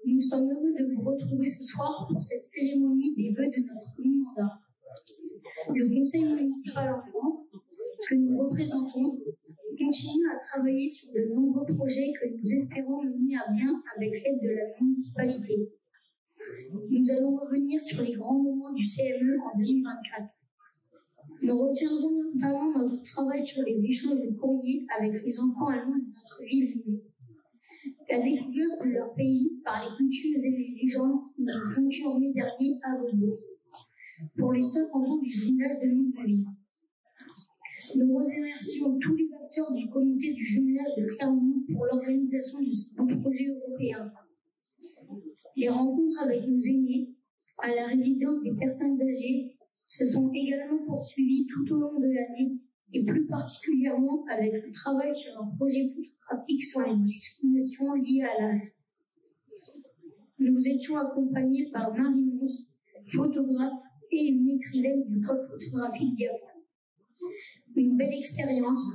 Nous sommes heureux de vous retrouver ce soir pour cette cérémonie des vœux de notre mi-mandat. Le Conseil municipal enfant, que nous représentons, continue à travailler sur de nombreux projets que nous espérons mener à bien avec l'aide de la municipalité. Nous allons revenir sur les grands moments du CME en 2024. Nous retiendrons notamment notre travail sur les échanges de courriers avec les enfants allemands de notre ville jumelée. La découverte de leur pays par les coutumes et les légendes qui nous ont conduits en mai dernier à Volvo pour les 50 ans du jumelage de Montpellier. Nous remercions tous les acteurs du comité du jumelage de Clermont pour l'organisation de ce beau projet européen. Les rencontres avec nos aînés à la résidence des personnes âgées se sont également poursuivies tout au long de l'année et plus particulièrement avec le travail sur un projet photographique sur les discriminations liées à l'âge. Nous étions accompagnés par Marie Mons, photographe et une écrivaine du pôle photographique Diaphane. Une belle expérience,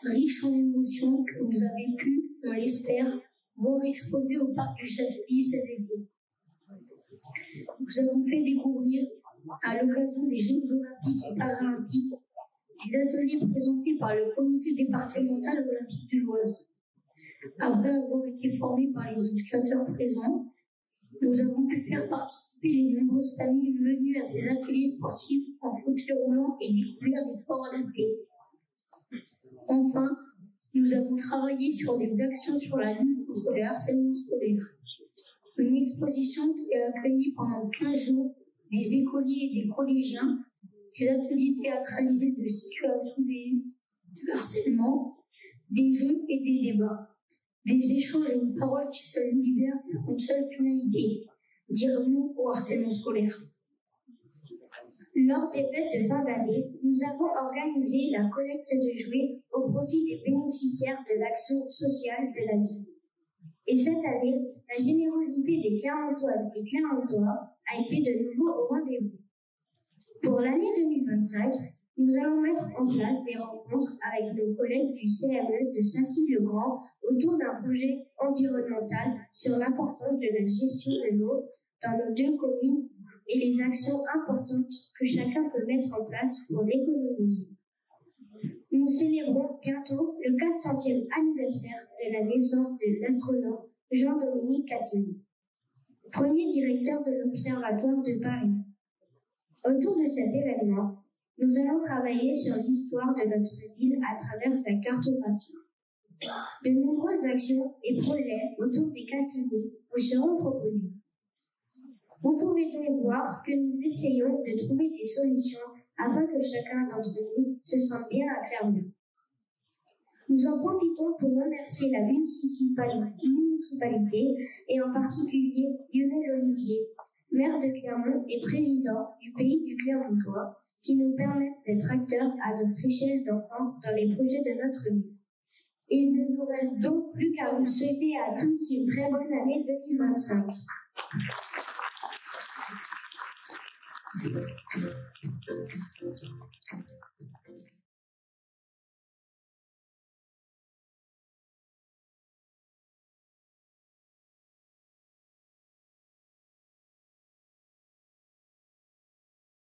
riche en émotions que vous avez pu, on l'espère, voir exposée au parc du Châtelet cet été. Nous avons fait découvrir, à l'occasion des Jeux Olympiques et Paralympiques, des ateliers présentés par le comité départemental olympique de l'Oise. Après avoir été formés par les éducateurs présents, nous avons pu faire participer les nombreuses familles venues à ces ateliers sportifs en fauteuil roulant et découvrir des sports adaptés. Enfin, nous avons travaillé sur des actions sur la lutte contre le harcèlement scolaire. Une exposition qui a accueilli pendant 15 jours des écoliers et des collégiens, des ateliers théâtralisés de situations de harcèlement, des jeux et des débats. Des échanges et une parole qui se libèrent pour une seule finalité, dire non au harcèlement scolaire. Lors des fêtes de fin d'année, nous avons organisé la collecte de jouets au profit des bénéficiaires de l'action sociale de la ville. Et cette année, la générosité des Clermontoises et Clermontois a été de nouveau au rendez-vous. Pour l'année 2025, nous allons mettre en place des rencontres avec nos collègues du CME de Saint-Cyr-le-Grand autour d'un projet environnemental sur l'importance de la gestion de l'eau dans nos deux communes et les actions importantes que chacun peut mettre en place pour l'économie. Nous célébrons bientôt le 400e anniversaire de la naissance de l'astronome Jean-Dominique Cassini, premier directeur de l'Observatoire de Paris. Autour de cet événement, nous allons travailler sur l'histoire de notre ville à travers sa cartographie. De nombreuses actions et projets autour des Cassini vous seront proposés. Vous pouvez donc voir que nous essayons de trouver des solutions afin que chacun d'entre nous se sente bien à Clermont. Nous en profitons pour remercier la municipalité et en particulier Lionel Olivier, maire de Clermont et président du Pays du Clermontois, qui nous permettent d'être acteurs à notre échelle d'enfants dans les projets de notre vie. Et il ne nous reste donc plus qu'à vous souhaiter à tous une très bonne année 2025.